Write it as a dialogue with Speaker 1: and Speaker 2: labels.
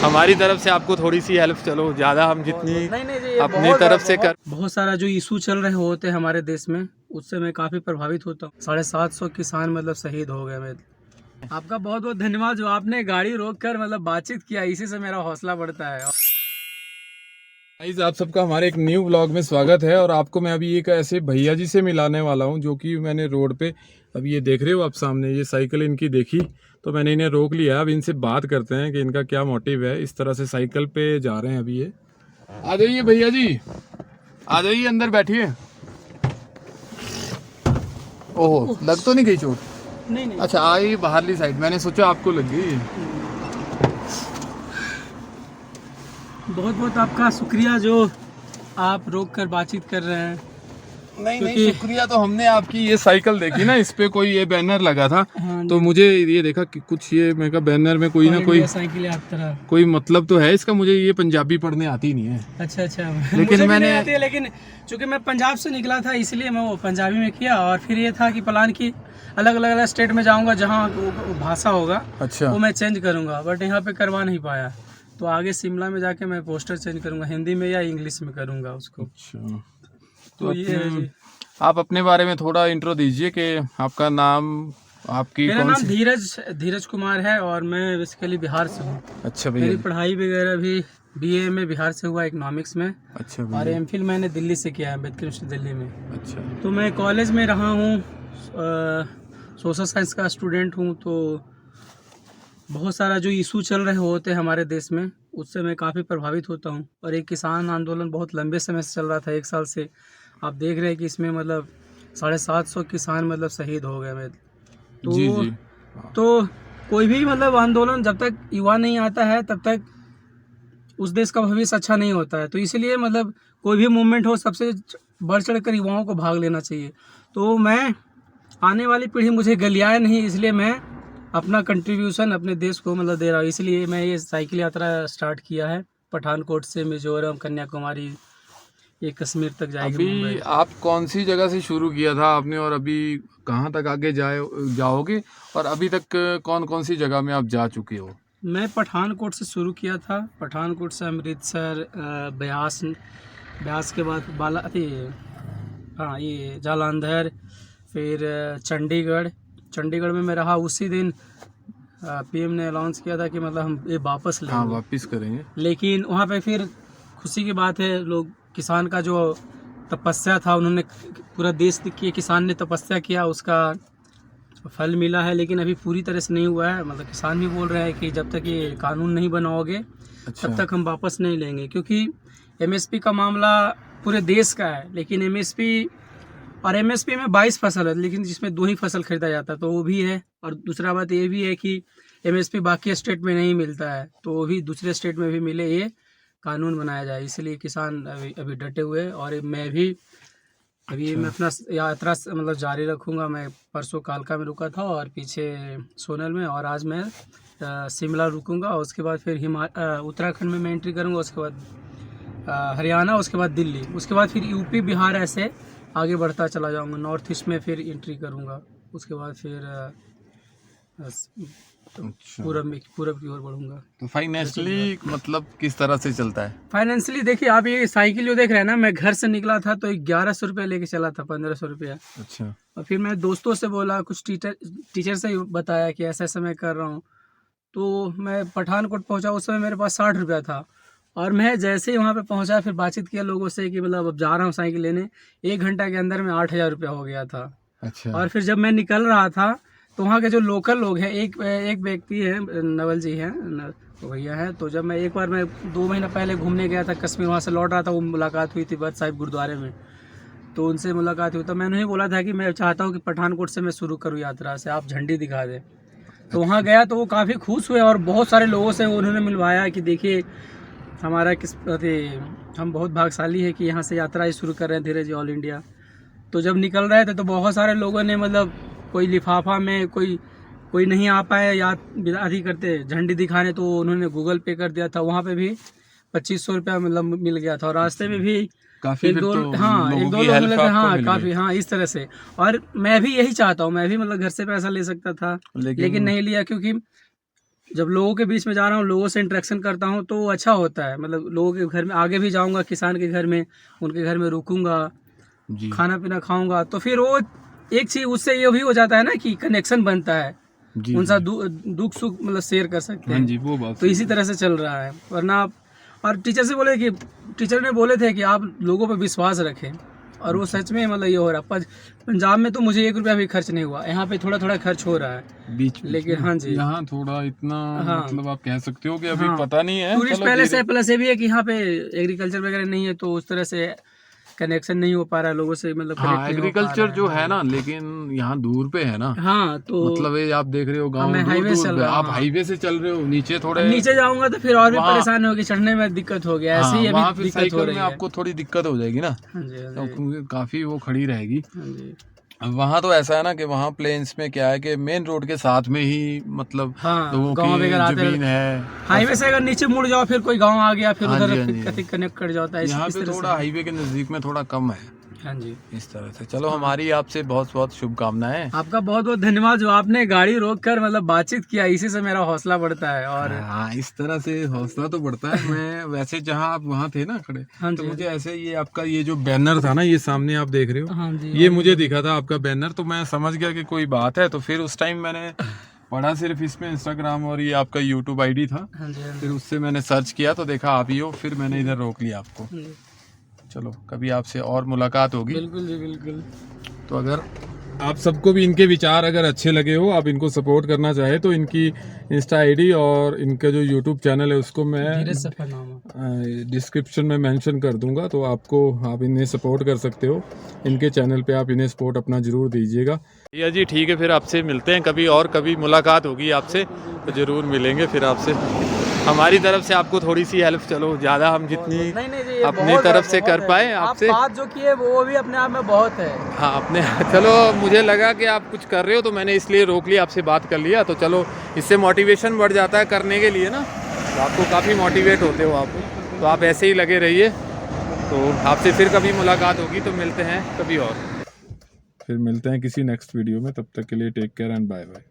Speaker 1: हमारी तरफ से आपको थोड़ी सी हेल्प, चलो ज़्यादा हम जितनी
Speaker 2: नहीं
Speaker 1: अपनी तरफ से कर।
Speaker 2: बहुत सारा जो इशू चल रहे होते हैं हमारे देश में, उससे मैं काफ़ी प्रभावित होता हूँ। 750 किसान मतलब शहीद हो गए। मैं आपका बहुत बहुत धन्यवाद जो आपने गाड़ी रोक कर मतलब बातचीत किया, इसी से मेरा हौसला बढ़ता है।
Speaker 1: गाइस, आप सबका हमारे एक न्यू व्लॉग में स्वागत है। और आपको मैं अभी एक ऐसे भैया जी से मिलाने वाला हूं जो कि मैंने रोड पे, अभी ये देख रहे हो आप सामने, ये साइकिल इनकी देखी तो मैंने इन्हें रोक लिया। अब इनसे बात करते हैं कि इनका क्या मोटिव है, इस तरह से साइकिल पे जा रहे हैं अभी ये। आ जाइए भैया जी, आ जाइए, अंदर बैठिए। ओहो, लग तो नहीं गई चोट?
Speaker 2: नहीं।
Speaker 1: अच्छा, आई बाहरली साइड, मैंने सोचा आपको लग गई।
Speaker 2: बहुत बहुत आपका शुक्रिया जो आप रोक कर बातचीत कर रहे हैं।
Speaker 1: नहीं, शुक्रिया तो हमने आपकी ये साइकिल देखी ना, इस पे कोई ये बैनर लगा था।
Speaker 2: हाँ,
Speaker 1: तो मुझे ये देखा कि कुछ ये मैं कहा बैनर में कोई ना कोई
Speaker 2: साइकिल यात्रा
Speaker 1: कोई मतलब तो है इसका। मुझे ये पंजाबी पढ़ने आती नहीं है।
Speaker 2: अच्छा
Speaker 1: लेकिन
Speaker 2: मुझे भी
Speaker 1: मैंने
Speaker 2: नहीं आती है, लेकिन चूंकि मैं पंजाब से निकला था इसलिए मैं वो पंजाबी में किया। और फिर ये था कि प्लान की अलग अलग स्टेट में जाऊंगा जहाँ वो भाषा होगा,
Speaker 1: अच्छा,
Speaker 2: वो मैं चेंज करूंगा, बट यहाँ पे करवा नहीं पाया। तो आगे शिमला में जाके मैं पोस्टर चेंज करूंगा, हिंदी में या इंग्लिश में करूंगा उसको।
Speaker 1: अच्छा।
Speaker 2: तो ये है जी।
Speaker 1: आप अपने बारे में थोड़ा इंट्रो दीजिए कि आपका नाम, आपकी
Speaker 2: मेरा
Speaker 1: कौन
Speaker 2: नाम
Speaker 1: सी।
Speaker 2: धीरज कुमार है और मैं बेसिकली बिहार से हूँ।
Speaker 1: अच्छा भैया
Speaker 2: मेरी
Speaker 1: जी।
Speaker 2: पढ़ाई वगैरह भी BA में बिहार से हुआ, इकोनॉमिक्स में।
Speaker 1: अच्छा
Speaker 2: और
Speaker 1: भैया।
Speaker 2: MPhil मैंने दिल्ली से किया है, अम्बेडकर यूनिवर्सिटी दिल्ली में।
Speaker 1: अच्छा,
Speaker 2: तो मैं कॉलेज में रहा हूँ, सोशल साइंस का स्टूडेंट हूँ। तो बहुत सारा जो इशू चल रहे होते हैं हमारे देश में, उससे मैं काफ़ी प्रभावित होता हूँ। और एक किसान आंदोलन बहुत लंबे समय से चल रहा था, 1 साल से। आप देख रहे हैं कि इसमें मतलब 750 किसान मतलब शहीद हो गए। मैं
Speaker 1: जी
Speaker 2: तो
Speaker 1: जी।
Speaker 2: तो कोई भी मतलब आंदोलन जब तक युवा नहीं आता है तब तक उस देश का भविष्य अच्छा नहीं होता है। तो इसलिए मतलब कोई भी मूवमेंट हो, सबसे बढ़ चढ़ कर युवाओं को भाग लेना चाहिए। तो मैं आने वाली पीढ़ी मुझे गलियाए नहीं, इसलिए मैं अपना कंट्रीब्यूशन अपने देश को मतलब दे रहा हूँ। इसलिए मैं ये साइकिल यात्रा स्टार्ट किया है। पठानकोट से मिजोरम, कन्याकुमारी, ये कश्मीर तक जाएगी,
Speaker 1: अभी
Speaker 2: मुंबई।
Speaker 1: आप कौन सी जगह से शुरू किया था आपने, और अभी कहाँ तक आगे जाओगे, और अभी तक कौन कौन सी जगह में आप जा चुके हो?
Speaker 2: मैं पठानकोट से शुरू किया था। पठानकोट से अमृतसर, ब्यास, ब्यास के बाद हाँ ये जालंधर, फिर चंडीगढ़ में मैं रहा। उसी दिन PM ने अनाउंस किया था कि मतलब हम ये वापस
Speaker 1: हाँ,
Speaker 2: लेंगे।
Speaker 1: वापिस करेंगे।
Speaker 2: लेकिन वहाँ पे फिर खुशी की बात है, लोग किसान का जो तपस्या था, उन्होंने पूरा देश के किसान ने तपस्या किया, उसका फल मिला है। लेकिन अभी पूरी तरह से नहीं हुआ है। मतलब किसान भी बोल रहे हैं कि जब तक ये कानून नहीं बनाओगे
Speaker 1: अच्छा।
Speaker 2: तब तक हम वापस नहीं लेंगे, क्योंकि MSP का मामला पूरे देश का है। लेकिन MSP में 22 फसल है, लेकिन जिसमें 2 ही फसल खरीदा जाता है, तो वो भी है। और दूसरा बात ये भी है कि MSP बाकी स्टेट में नहीं मिलता है, तो वो भी दूसरे स्टेट में भी मिले, ये कानून बनाया जाए। इसलिए किसान अभी डटे हुए हैं। और मैं भी अभी मैं अपना यात्रा मतलब जारी रखूँगा। मैं परसों कालका में रुका था, और पीछे सोनल में, और आज मैं शिमला रुकूँगा। और उसके बाद फिर उत्तराखंड में मैं एंट्री करूँगा, उसके बाद हरियाणा, उसके बाद दिल्ली, उसके बाद फिर UP बिहार, ऐसे आगे बढ़ता चला जाऊँगा। नॉर्थ ईस्ट में फिर एंट्री करूँगा, उसके बाद फिर
Speaker 1: अच्छा,
Speaker 2: पूरब की ओर बढ़ूँगा।
Speaker 1: तो फाइनेंशियली मतलब किस तरह से चलता है?
Speaker 2: फाइनेंशियली देखिए, आप ये साइकिल जो देख रहे हैं ना, मैं घर से निकला था तो 1100 रुपये लेके चला था, 1500 रुपया।
Speaker 1: अच्छा।
Speaker 2: और फिर मैं दोस्तों से बोला, कुछ टीचर से ही बताया कि ऐसा ऐसा मैं कर रहा हूँ। तो मैं पठानकोट पहुँचा, उस समय मेरे पास 60 रुपया था। और मैं जैसे ही वहाँ पे पहुँचा, फिर बातचीत किया लोगों से कि मतलब अब जा रहा हूँ साइकिल लेने, 1 घंटा के अंदर में 8000 रुपया हो गया था।
Speaker 1: अच्छा।
Speaker 2: और फिर जब मैं निकल रहा था, तो वहाँ के जो लोकल लोग हैं, एक व्यक्ति है, नवल जी हैं, भैया हैं। तो जब मैं एक बार, मैं 2 महीना पहले घूमने गया था कश्मीर, वहाँ से लौट रहा था, वो मुलाकात हुई थी बट साहिब गुरुद्वारे में। तो उनसे मुलाकात हुई, तो मैंने ही बोला था कि मैं चाहता हूँ कि पठानकोट से मैं शुरू करूँ यात्रा से, आप झंडी दिखा दें। तो वहाँ गया तो वो काफ़ी खुश हुए, और बहुत सारे लोगों से उन्होंने मिलवाया कि देखिए हमारा हम बहुत भाग्यशाली है कि यहाँ से यात्रा ही शुरू कर रहे हैं धीरज जी, ऑल इंडिया। तो जब निकल रहे थे तो बहुत सारे लोगों ने मतलब कोई लिफाफा में, कोई नहीं आ पाए याद आदि करते झंडी दिखाने, तो उन्होंने गूगल पे कर दिया था। वहाँ पे भी 2500 रुपया मतलब मिल गया था। और रास्ते में भी
Speaker 1: काफी
Speaker 2: एक
Speaker 1: फिर
Speaker 2: दो
Speaker 1: तो लोगों की
Speaker 2: लोग
Speaker 1: हेल्प
Speaker 2: मिले थे,
Speaker 1: आपको
Speaker 2: हाँ
Speaker 1: मिल
Speaker 2: काफ़ी,
Speaker 1: गई।
Speaker 2: हाँ इस तरह से। और मैं भी यही चाहता हूँ, मैं भी मतलब घर से पैसा ले सकता था, लेकिन नहीं लिया, क्योंकि जब लोगों के बीच में जा रहा हूँ, लोगों से इंटरेक्शन करता हूँ तो अच्छा होता है। मतलब लोगों के घर में आगे भी जाऊँगा, किसान के घर में, उनके घर में रुकूंगा,
Speaker 1: जी
Speaker 2: खाना पीना खाऊंगा, तो फिर वो एक चीज उससे ये भी हो जाता है ना कि कनेक्शन बनता है,
Speaker 1: जी
Speaker 2: उनसा
Speaker 1: जी।
Speaker 2: दुख सुख मतलब शेयर कर सकते
Speaker 1: हाँ
Speaker 2: हैं।
Speaker 1: जी, वो बात
Speaker 2: तो इसी तरह से चल रहा है। वरना और टीचर ने बोले थे कि आप लोगों पे विश्वास रखें, और वो सच में मतलब ये हो रहा है। पंजाब में तो मुझे 1 रुपया भी खर्च नहीं हुआ, यहाँ पे थोड़ा थोड़ा खर्च हो रहा है
Speaker 1: बीच
Speaker 2: लेकिन।
Speaker 1: में।
Speaker 2: हाँ जी,
Speaker 1: यहाँ थोड़ा इतना
Speaker 2: हाँ
Speaker 1: मतलब आप कह सकते हो कि अभी
Speaker 2: हाँ,
Speaker 1: पता नहीं है,
Speaker 2: टूरिस्ट
Speaker 1: चलो
Speaker 2: पैलेस
Speaker 1: धीरे।
Speaker 2: है, प्लस ये भी है कि यहाँ पे एग्रीकल्चर वगैरह नहीं है, तो उस तरह से कनेक्शन नहीं हो पा रहा है लोगों से, मतलब
Speaker 1: हाँ,
Speaker 2: कनेक्ट नहीं हो पा रहा
Speaker 1: एग्रीकल्चर
Speaker 2: है।
Speaker 1: जो
Speaker 2: हाँ
Speaker 1: है
Speaker 2: जी।
Speaker 1: ना, लेकिन यहाँ दूर पे है ना,
Speaker 2: हाँ तो
Speaker 1: मतलब ये आप देख रहे हो
Speaker 2: हाँ,
Speaker 1: गांव
Speaker 2: मैं
Speaker 1: दूर
Speaker 2: हाईवे से
Speaker 1: दूर
Speaker 2: चल
Speaker 1: पे,
Speaker 2: रहा हूँ।
Speaker 1: आप
Speaker 2: हाँ,
Speaker 1: हाईवे से चल रहे हो, नीचे
Speaker 2: अब
Speaker 1: थोड़े
Speaker 2: नीचे जाऊंगा तो फिर और भी
Speaker 1: वहाँ,
Speaker 2: परेशानी होगी, चढ़ने में दिक्कत हो गया, ऐसे
Speaker 1: हाँ
Speaker 2: ही अभी
Speaker 1: वहाँ फिर
Speaker 2: दिक्कत हो
Speaker 1: साइकिल
Speaker 2: रही
Speaker 1: में
Speaker 2: है।
Speaker 1: आपको थोड़ी दिक्कत हो जाएगी ना,
Speaker 2: हाँ जी, हाँ जी,
Speaker 1: क्योंकि काफी वो खड़ी रहेगी।
Speaker 2: हाँ जी।
Speaker 1: अब वहाँ तो ऐसा है ना कि वहाँ प्लेन्स में क्या है कि मेन रोड के साथ में ही मतलब
Speaker 2: हाँ,
Speaker 1: लोगों
Speaker 2: गाँव
Speaker 1: की
Speaker 2: वगैरह आते
Speaker 1: जमीन है।
Speaker 2: हाईवे से अगर नीचे मुड़ जाओ फिर कोई गांव आ गया, फिर
Speaker 1: हाँ
Speaker 2: उधर
Speaker 1: जी, हाँ
Speaker 2: फिर
Speaker 1: जी,
Speaker 2: कति कनेक्ट कर जाता है,
Speaker 1: यहाँ
Speaker 2: इस
Speaker 1: पे
Speaker 2: तरह
Speaker 1: थोड़ा
Speaker 2: से।
Speaker 1: हाईवे के नज़दीक में थोड़ा कम है
Speaker 2: हाँ जी,
Speaker 1: इस तरह से। चलो,
Speaker 2: हाँ।
Speaker 1: हमारी आपसे बहुत बहुत शुभकामनाएं।
Speaker 2: आपका बहुत बहुत धन्यवाद जो आपने गाड़ी रोक कर मतलब बातचीत किया, इसी से मेरा हौसला बढ़ता है। और
Speaker 1: हाँ, इस तरह से हौसला तो बढ़ता है। मैं वैसे जहाँ आप वहाँ थे ना खड़े,
Speaker 2: हाँ
Speaker 1: तो
Speaker 2: जी,
Speaker 1: मुझे ऐसे ये आपका ये जो बैनर था ना, ये सामने आप देख रहे हो,
Speaker 2: हाँ जी,
Speaker 1: ये
Speaker 2: और
Speaker 1: मुझे दिखा था आपका बैनर, तो मैं समझ गया कि कोई बात है। तो फिर उस टाइम मैंने पढ़ा सिर्फ इसमें इंस्टाग्राम और ये आपका यूट्यूब आईडी था,
Speaker 2: हाँ जी, हाँ
Speaker 1: फिर उससे मैंने सर्च किया तो देखा आप ही हो, फिर मैंने इधर रोक लिया आपको।
Speaker 2: जी,
Speaker 1: चलो, कभी आपसे और मुलाकात होगी।
Speaker 2: बिल्कुल जी, बिल्कुल।
Speaker 1: तो अगर आप सबको भी इनके विचार अगर अच्छे लगे हो, आप इनको सपोर्ट करना चाहे, तो इनकी इंस्टा आईडी और इनका जो यूट्यूब चैनल है उसको मैं
Speaker 2: धीरज सफरनामा
Speaker 1: डिस्क्रिप्शन में मेंशन कर दूंगा, तो आप इन्हें सपोर्ट कर सकते हो। इनके चैनल पे आप इन्हें सपोर्ट अपना ज़रूर दीजिएगा। भैया जी ठीक है, फिर आपसे मिलते हैं कभी, और कभी मुलाकात होगी आपसे तो ज़रूर मिलेंगे फिर आपसे। हमारी तरफ से आपको थोड़ी सी हेल्प, चलो ज़्यादा हम जितनी
Speaker 2: नहीं जी, ये
Speaker 1: अपनी
Speaker 2: बहुत
Speaker 1: तरफ
Speaker 2: है,
Speaker 1: से
Speaker 2: बहुत
Speaker 1: कर
Speaker 2: है।
Speaker 1: पाए
Speaker 2: आप
Speaker 1: आपसे।
Speaker 2: बात जो की है वो भी अपने आप में बहुत है।
Speaker 1: हाँ, अपने चलो, मुझे लगा कि आप कुछ कर रहे हो तो मैंने इसलिए रोक लिया, आपसे बात कर लिया। तो चलो, इससे मोटिवेशन बढ़ जाता है करने के लिए ना, तो आपको काफ़ी मोटिवेट होते हो आप, तो आप ऐसे ही लगे रहिए। तो आपसे फिर कभी मुलाकात होगी तो मिलते हैं कभी और, फिर मिलते हैं किसी नेक्स्ट वीडियो में। तब तक के लिए take care and bye bye.